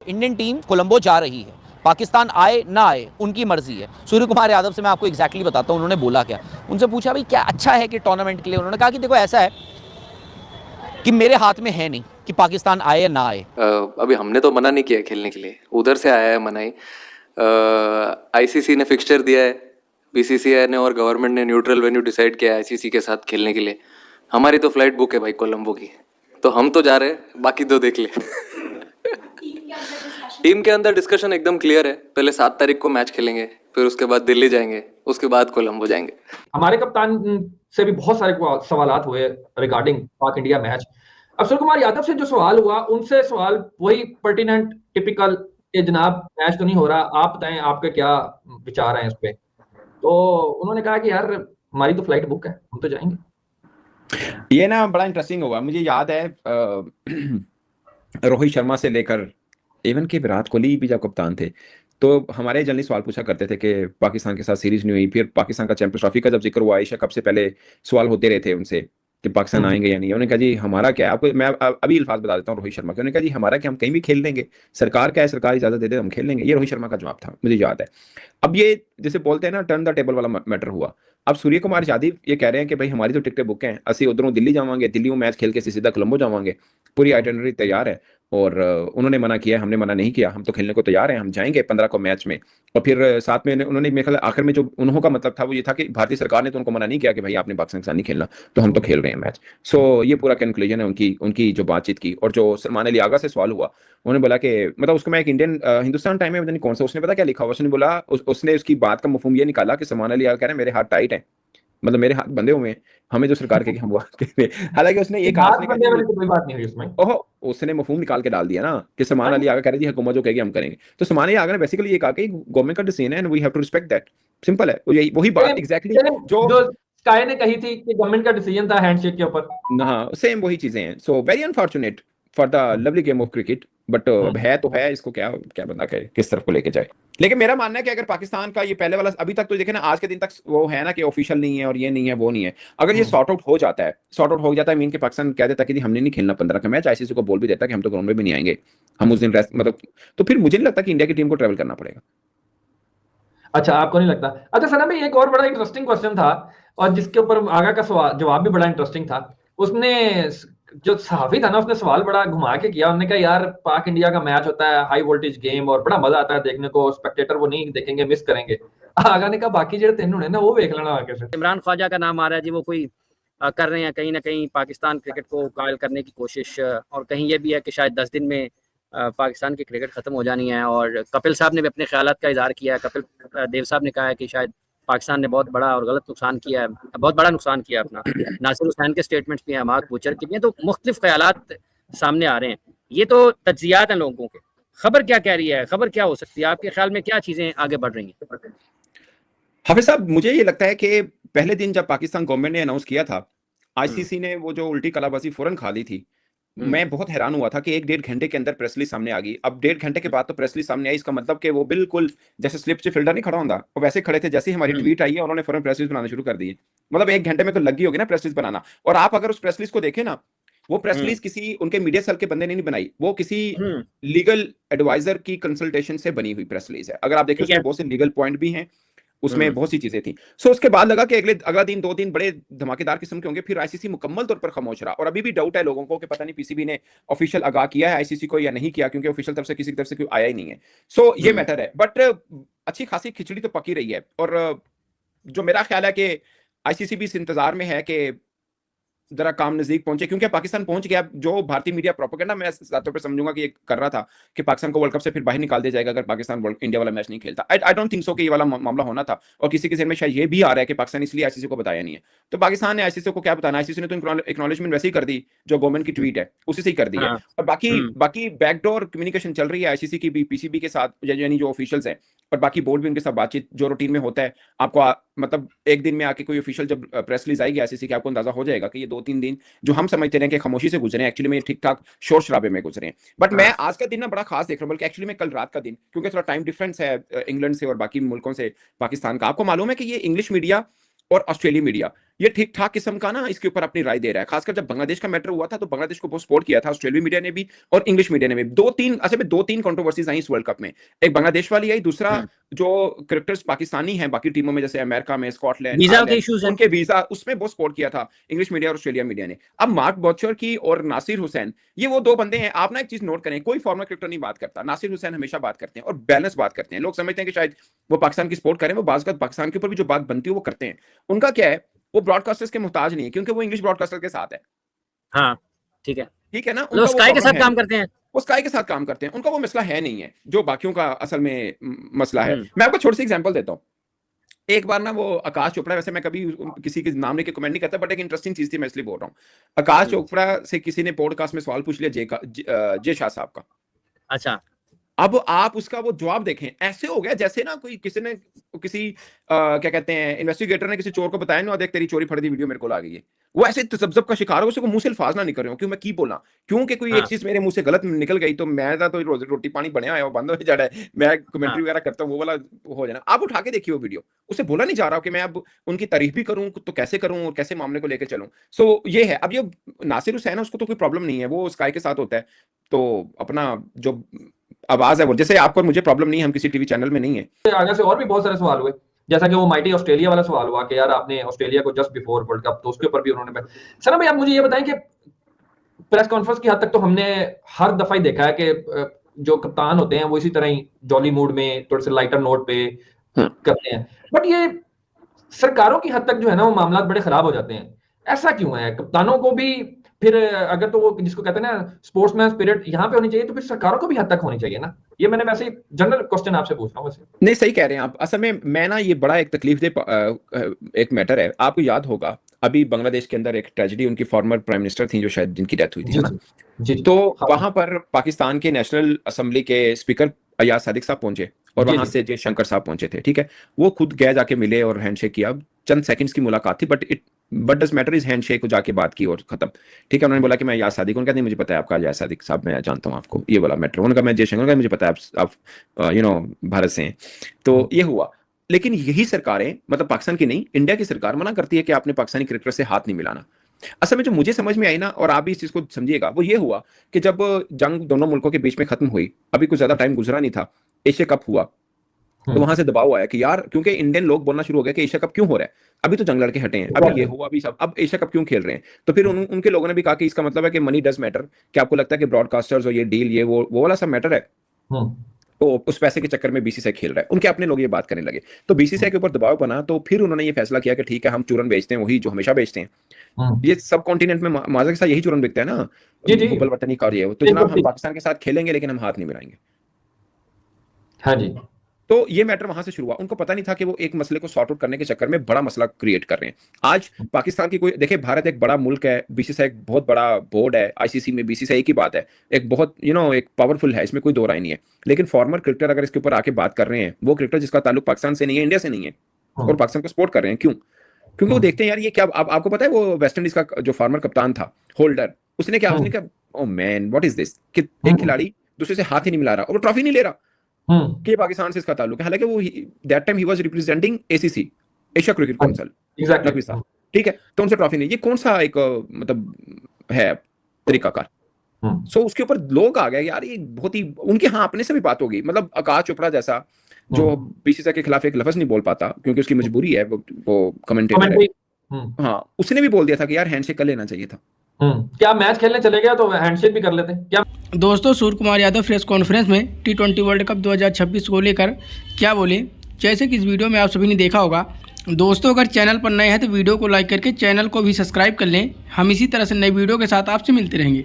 Indian team Colombo जा रही है, पाकिस्तान आए ना आए उनकी मर्जी है। सूर्य कुमार यादव से मैं आपको एग्जैक्टली बताता हूँ उन्होंने बोला क्या। उनसे पूछा भाई क्या अच्छा है कि टूर्नामेंट के लिए, उन्होंने कहा कि देखो ऐसा है कि मेरे हाथ में है नहीं कि पाकिस्तान आए या ना आए। अभी हमने तो मना नहीं किया है खेलने के लिए, उधर से आया है मनाही। आईसीसी ने फिक्सचर दिया है, बीसीसीआई ने और गवर्नमेंट ने न्यूट्रल वेन्यू डिसाइड किया है आईसीसी के साथ खेलने के लिए। हमारी तो फ्लाइट बुक है भाई कोलंबो की, तो हम तो जा रहे हैं, बाकी तो देख ले। टीम के अंदर डिस्कशन एकदम क्लियर है, पहले 7 तारीख को मैच खेलेंगे, फिर उसके बाद दिल्ली जाएंगे, उसके बाद कोलंबो जाएंगे। हमारे कप्तान से भी बहुत सारे सवालात हुए रिगार्डिंग पाक इंडिया मैच। अब सूर्य कुमार यादव से जो सवाल हुआ, उनसे सवाल वही पर्टिनेंट टिपिकल कि जनाब मैच तो नहीं हो रहा, आप बताएं आपके क्या विचार हैं इस पे। तो उन्होंने कहा कि यार हमारी तो फ्लाइट बुक है, हम तो जाएंगे। ये ना बड़ा इंटरेस्टिंग होगा। मुझे याद है रोहित शर्मा से लेकर इवन के विराट कोहली भी जब कप्तान थे, तो हमारे जर्नलिस्ट सवाल पूछा करते थे कि पाकिस्तान के साथ सीरीज नहीं हुई। फिर पाकिस्तान का चैंपियंस ट्रॉफी का जब जिक्र हुआ, एशिया कप से पहले सवाल होते रहे थे उनसे कि पाकिस्तान आएंगे या नहीं। उन्होंने कहा जी हमारा क्या है, आपको मैं अभी अल्फाज बता देता हूँ रोहित शर्मा के। उन्होंने कहा जी हमारा क्या, हम कहीं भी खेल लेंगे, सरकार क्या है, सरकार इजाजत दे दे हम खेल लेंगे। ये रोहित शर्मा का जवाब था, मुझे याद है। अब ये जैसे बोलते हैं ना टर्न द टेबल वाला मैटर हुआ। अब सूर्य कुमार यादव ये कह रहे हैं कि भाई हमारी तो टिकटें बुक हैं, असि उधरों दिल्ली जावांगे, दिल्ली में मैच खेल के सीधा कोलंबो जावांगे, पूरी आइटनरी तैयार है। और उन्होंने मना किया, हमने मना नहीं किया, हम तो खेलने को तैयार हैं, हम जाएंगे 15 को मैच में। और फिर साथ में उन्होंने मेरे ख्याल आखिर में जो उन्हों का मतलब था वो ये था कि भारतीय सरकार ने तो उनको मना नहीं किया कि भाई आपने पाकिस्तान के साथ नहीं खेलना, तो हम तो खेल रहे हैं मैच। सो ये पूरा कंक्लूजन है उनकी उनकी जो बातचीत की। और जो सलमान अली आगा से सवाल हुआ, उन्होंने बोला कि मतलब उसको मैं एक इंडियन हिंदुस्तान टाइम में पता नहीं कौन सा, उसने पता क्या लिखा हुआ, उसने बोला उसने उसकी बात का मफहूम ये निकाला कि सलमान अली आगा कह रहे हैं मेरे हाथ टाइट है, मतलब मेरे हाथ बंधे हुए हैं, हमें जो सरकार के हम हालांकि उसने ये कहा, बात बंदे वाली तो कोई बात नहीं हुई उसमें। ओहो, उसने मफहूम निकाल के डाल दिया ना कि सलमान अली आगा कह रहे जी हुकूमत जो कहेगी हम करेंगे। तो सलमान अली आगा ने बेसिकली ये कहा कि गवर्नमेंट का डिसीजन है and we have to respect that. Simple है, यही वही बात एग्जैक्टली जो स्काई ने कही थी कि गवर्नमेंट का डिसीजन था हैंडशेक के ऊपर। हाँ सेम वही चीजें हैं। So very unfortunate for the lovely game of cricket, but अब है तो है, इसको क्या क्या बंदा कहे किस तरफ को लेके जाए। लेकिन मेरा मानना है कि अगर पाकिस्तान का ये पहले वाला अभी तक तो देखे ना, आज के दिन तक वो है ना कि ऑफिशियल नहीं है और ये नहीं है वो नहीं है, अगर ये सॉर्ट आउट हो जाता है, सॉर्ट आउट हो जाता है मीन के पाकिस्तान कह देता है कि हमने नहीं खेलना 15 का मैच, आईसीसी को बोल भी देता है कि हम तो ग्राउंड में भी नहीं आएंगे, हम उस दिन रेस्ट मतलब, तो फिर मुझे नहीं लगता कि इंडिया की टीम को ट्रेवल करना पड़ेगा। अच्छा आपको नहीं लगता? अच्छा सना भाई एक और बड़ा इंटरेस्टिंग क्वेश्चन था और जिसके ऊपर आगा का सवाल जवाब भी बड़ा इंटरेस्टिंग था। उसने जो सहाफी था ना उसने सवाल बड़ा घुमा के किया। उन्होंने कहा यार पाक इंडिया का मैच होता है हाई वोल्टेज गेम और बड़ा मजा आता है देखने को, स्पेक्टेटर वो नहीं देखेंगे, मिस करेंगे। आगा ने कहा बाकी जो तीन होने ना वो देख लेना आगे से। इमरान ख्वाजा का नाम आ रहा है जी, वो कोई कर रहे हैं कहीं ना कहीं पाकिस्तान क्रिकेट को कायल करने की कोशिश, और कहीं ये भी है कि शायद 10 दिन में पाकिस्तान की क्रिकेट ख़त्म हो जानी है। और कपिल साहब ने भी अपने ख्यालात का इजहार किया है। कपिल देव साहब ने कहा है कि शायद पाकिस्तान ने बहुत बड़ा और गलत नुकसान किया है, बहुत बड़ा नुकसान किया अपना। नासिर हुसैन के स्टेटमेंट्स भी हैं, मार्क बूचर के भी हैं, तो मुख्तलिफ ख्यालात सामने आ रहे हैं। ये तो तज्जियात हैं लोगों के, खबर क्या कह रही है, खबर क्या हो सकती है, आपके ख्याल में क्या चीज़ें आगे बढ़ रही हैं? हाफिज साहब मुझे ये लगता है कि पहले दिन जब पाकिस्तान गवर्नमेंट ने अनाउंस किया था, आईसीसी ने वो जो उल्टी कलाबाजी फौरन खा ली थी, मैं बहुत हैरान हुआ था कि 1-1.5 घंटे के अंदर प्रेस रिलीज सामने आ गई। अब 1.5 घंटे के बाद तो प्रेस रिलीज सामने आई, इसका मतलब कि वो बिल्कुल जैसे स्लिप से फील्डर नहीं खड़ा होता, वो वैसे खड़े थे। जैसे ही हमारी ट्वीट आई है उन्होंने फौरन प्रेस रिलीज बनाना शुरू कर दी है। मतलब 1 घंटे में तो लगी होगी ना प्रेस रिलीज बनाना। और आप अगर उस प्रेस रिलीज को देखें ना, वो प्रेस रिलीज किसी उनके मीडिया सेल के बंदे ने नहीं बनाई, वो किसी लीगल एडवाइजर की कंसल्टेशन से बनी हुई प्रेस रिलीज है। अगर आप देखें उसमें बहुत से लीगल पॉइंट भी हैं, उसमें बहुत सी चीजें थी। सो उसके बाद लगा कि अगला दिन 2 दिन बड़े धमाकेदार किस्म के होंगे, फिर आईसीसी मुकम्मल तौर पर खामोश रहा। और अभी भी डाउट है लोगों को कि पता नहीं पीसीबी ने ऑफिशियल आगाह किया है आईसीसी को या नहीं किया, क्योंकि ऑफिशियल तरफ से किसी की तरफ से कोई आया ही नहीं है। सो ये मैटर है, बट अच्छी खासी खिचड़ी तो पकी रही है। और जो मेरा ख्याल है कि आईसीसी भी इस इंतजार में है कि जरा काम नजदीक पहुंचे, क्योंकि पाकिस्तान पहुंच गया। जो भारतीय मीडिया प्रोपेगेंडा मैं तौर पर समझूंगा कि ये कर रहा था कि पाकिस्तान को वर्ल्ड कप से फिर बाहर निकाल दिया जाएगा अगर पाकिस्तान इंडिया वाला मैच नहीं खेलता। आई डोंट थिंक सो कि ये वाला मामला होना था। और किसी के में शायद ये भी आ रहा है कि पाकिस्तान इसलिए आईसीसी को बताया नहीं है। तो पाकिस्तान ने आईसीसी को क्या बताना, आईसीसी ने तो एक्नॉलेजमेंट वैसे ही कर दी जो गवर्नमेंट की ट्वीट है उसी से ही कर दी है। और बाकी बैकडोर कम्युनिकेशन चल रही है आईसीसी की भी पीसीबी के साथ, यानी जो ऑफिशियल्स हैं, और बाकी बोर्ड भी उनके साथ बातचीत जो रूटीन में होता है। आपको मतलब एक दिन में आके कोई ऑफिशियल जब प्रेस रिलीज आएगी आईसीसी की, आपको अंदाजा हो जाएगा कि ये 2-3 दिन जो हम समझते रहे कि खामोशी से गुजरे, एक्चुअली में ठीक ठाक शोर शराबे में गुजरे हैं। बट मैं आज का दिन ना बड़ा खास देख रहा हूँ, बल्कि एक्चुअली में कल रात का दिन, क्योंकि थोड़ा टाइम डिफरेंस है इंग्लैंड से और बाकी मुल्कों से पाकिस्तान का। आपको मालूम है कि ये इंग्लिश मीडिया और ऑस्ट्रेलिया मीडिया, ये ठीक ठाक किस्म का ना इसके ऊपर अपनी राय दे रहा है। खासकर जब बांग्लादेश का मैटर हुआ था तो बांग्लादेश को बहुत सपोर्ट किया था ऑस्ट्रेलियाई मीडिया ने भी और इंग्लिश मीडिया ने भी। दो तीन कंट्रोवर्सीज आई इस वर्ल्ड कप में। एक बांग्लादेश वाली आई, दूसरा जो क्रिकेटर्स पाकिस्तानी हैं बाकी टीमों में जैसे अमेरिका में, स्कॉटलैंड, वीजा के इश्यूज हैं, उनके वीजा, उसमें बहुत सपोर्ट किया था इंग्लिश मीडिया और ऑस्ट्रेलिया मीडिया ने। अब मार्क बॉचर की और नासिर हुसैन, ये वो दो बंदे हैं। आप ना एक चीज नोट करें, कोई फॉर्मर क्रिकेटर नहीं बात करता, नासिर हुसैन हमेशा बात करते हैं और बैलेंस बात करते हैं। लोग समझते हैं कि शायद वो पाकिस्तान की सपोर्ट करें, वो बाज़ पाकिस्तान के ऊपर भी जो बात बनती है वो करते हैं। उनका क्या है, वो ब्रॉडकास्टर्स के मुहताज नहीं है क्योंकि वो इंग्लिश ब्रॉडकास्टर के साथ है। हाँ ठीक है ना, वो स्काई के साथ काम करते हैं, वो स्काई के साथ काम करते हैं, उनका वो मसला है नहीं है जो बाकियों का असल में मसला है। मैं आपको छोटी सी एग्जांपल देता हूँ। एक बार ना वो आकाश चोपड़ा, वैसे मैं कभी किसी के नाम लेके कमेंट नहीं करता, बट एक इंटरेस्टिंग चीज थी, मैं इसलिए बोल रहा हूँ। आकाश चोपड़ा से किसी ने पॉडकास्ट में सवाल पूछ लिया जय शाह साहब का। अच्छा, अब आप उसका वो जवाब देखें, ऐसे हो गया जैसे ना कोई किसी ने क्या कहते हैं इन्वेस्टिगेटर ने किसी चोर को बताया ना, देख तेरी चोरी फड़ी वीडियो मेरे को आ गई है। वो ऐसे तजब्जब का शिकार हो, उसको मुंह से अल्फाज ना निकल रहे हो क्यों मैं की बोला, क्योंकि कोई एक चीज मेरे मुंह से गलत निकल गई तो मैं तो रोटी पानी बनया है वो बंद हो जा रहा है, मैं कमेंट्री वगैरह करता हूँ, वो वाला हो जाना। आप उठा के देखिए वो वीडियो, उसे बोला नहीं जा रहा कि मैं अब उनकी तारीफ भी करूं तो कैसे करूं और कैसे मामले को लेकर चलूं। सो ये है। अब ये नासिर हुसैन है, उसको तो कोई प्रॉब्लम नहीं है, वो स्काई के साथ होता है, तो अपना जो आवाज है वो, जैसे आपको मुझे प्रॉब्लम नहीं है, हम किसी टीवी चैनल में नहीं है। आगे से और भी बहुत सारे सवाल हुए, जैसा कि वो माइटी ऑस्ट्रेलिया वाला सवाल हुआ कि यार आपने ऑस्ट्रेलिया को जस्ट बिफोर वर्ल्ड कप, तो उसके ऊपर भी उन्होंने सर भाई आप मुझे ये बताएं कि प्रेस कॉन्फ्रेंस की हद तक तो हमने हर दफा ही देखा है कि जो कप्तान होते हैं वो इसी तरह ही जॉली मूड में थोड़े से लाइटर नोट पे करते हैं, बट ये सरकारों की हद तक जो है ना वो मामला बड़े खराब हो जाते हैं। ऐसा क्यों है? कप्तानों को भी फिर अगर तो वो जिसको कहते हैं ना स्पोर्ट्समैन स्पिरिट यहाँ पे होनी चाहिए, तो फिर सरकारों को भी हद तक होनी चाहिए ना। ये मैंने वैसे ही जनरल क्वेश्चन आपसे पूछ रहा हूँ। वैसे नहीं, सही कह रहे हैं आप। असल में मैं ना ये बड़ा एक तकलीफ दे एक मैटर है। आपको याद होगा अभी बांग्लादेश के अंदर एक ट्रेजेडी, उनकी फॉर्मर प्राइम मिनिस्टर थी जो शायद जिनकी डेथ हुई थी ना, तो वहां पर पाकिस्तान के नेशनल असेंबली के स्पीकर अयाज सादिक साहब पहुंचे और वहां से जयशंकर साहब पहुंचे थे। ठीक है, वो खुद गए जाके मिले और हैंडशेक किया। चंद सेकंड्स की मुलाकात थी, but does matter is handshake को जाके बात की और खत्म। ठीक है, उन्होंने बोला कि मैं अयाज सादिक, उन्होंने कहा नहीं मुझे पता है आपका अयाज सादिक साहब, मैं जानता हूँ आपको, ये वाला मैटर। उन्होंने कहा मैं जयशंकर, का मुझे पता है आप भारत से हैं। तो ये हुआ। लेकिन यही सरकारें, मतलब पाकिस्तान की नहीं, इंडिया की सरकार मना करती है कि आपने पाकिस्तानी क्रिकेटर से हाथ नहीं मिलाना। असल में जो मुझे समझ में आई ना, और आप भी इस चीज को समझिएगा, वो ये हुआ कि जब जंग दोनों मुल्कों के बीच में खत्म हुई, अभी कुछ ज्यादा टाइम गुजरा नहीं था, एशिया कप हुआ, तो वहां से दबाव आया कि यार, क्योंकि इंडियन लोग बोलना शुरू हो गए कि एशिया कप क्यों हो रहा है, अभी तो जंग लड़के हटे हैं, अभी ये हुआ, अभी सब, अब एशिया कप क्यों खेल रहे हैं। तो फिर उनके लोगों ने भी कहा कि इसका मतलब है कि मनी डज मैटर, कि आपको लगता है कि ब्रॉडकास्टर्स और ये डील, ये वो वाला सब मैटर है, तो उस पैसे के चक्कर में बीसीसीआई खेल रहा है। उनके अपने लोग ये बात करने लगे, तो बीसीसीआई के ऊपर दबाव बना, तो फिर उन्होंने ये फैसला किया कि ठीक है, हम चूरन बेचते हैं, वही जो हमेशा बेचते हैं। ये सब कॉन्टिनेंट में माजा के साथ यही चूरन बिकता है ना, भूपल वतनी का, ये तो जनाब हम पाकिस्तान के साथ खेलेंगे लेकिन हम हाथ नहीं मिलाएंगे। हाँ जी। तो ये मैटर वहां से शुरू हुआ। उनको पता नहीं था कि वो एक मसले को सॉर्ट आउट करने के चक्कर में बड़ा मसला क्रिएट कर रहे हैं। आज पाकिस्तान की कोई, देखिए भारत एक बड़ा मुल्क है, बीसीसीआई एक बहुत बड़ा बोर्ड है, आईसीसी में बीसीसीआई की बात है, एक बहुत एक पावरफुल है, इसमें कोई दो राय नहीं है। लेकिन फॉर्मर क्रिकेटर अगर इसके ऊपर आके बात कर रहे हैं, वो क्रिकेटर जिसका ताल्लुक पाकिस्तान से नहीं है, इंडिया से नहीं है, और पाकिस्तान को सपोर्ट कर रहे हैं, क्यों? क्योंकि वो देखते हैं यार ये क्या, आपको पता है वो वेस्ट इंडीज का जो फॉर्मर कप्तान था होल्डर, उसने कहा oh man what is this, कि एक खिलाड़ी दूसरे से हाथ ही नहीं मिला रहा और वो ट्रॉफी नहीं ले रहा कि पाकिस्तान से इसका ताल्लुक है। हालांकि वो that time he was representing ACC, Asia cricket council, Naqvi साहब, ठीक है, तो उनसे ट्रॉफी नहीं, ये कौन सा एक मतलब है तरीकाकार। सो उसके ऊपर लोग आ गए यार, ये बहुत ही उनके हाँ अपने से भी बात होगी। मतलब आकाश चोपड़ा जैसा जो बीसीसीआई के खिलाफ एक लफ्ज नहीं बोल पाता क्योंकि उसकी मजबूरी है, वो कमेंटेटर है, हाँ, उसने भी बोल दिया था कि यार हैंडशेक कर लेना चाहिए था। क्या मैच खेलने चले गया तो हैंडशेक भी कर लेते क्या? दोस्तों, सूर्य कुमार यादव प्रेस कॉन्फ्रेंस में T20 वर्ल्ड कप 2026 को लेकर क्या बोले, जैसे कि इस वीडियो में आप सभी ने देखा होगा। दोस्तों, अगर चैनल पर नए हैं तो वीडियो को लाइक करके चैनल को भी सब्सक्राइब कर लें। हम इसी तरह से नई वीडियो के साथ आपसे मिलते रहेंगे।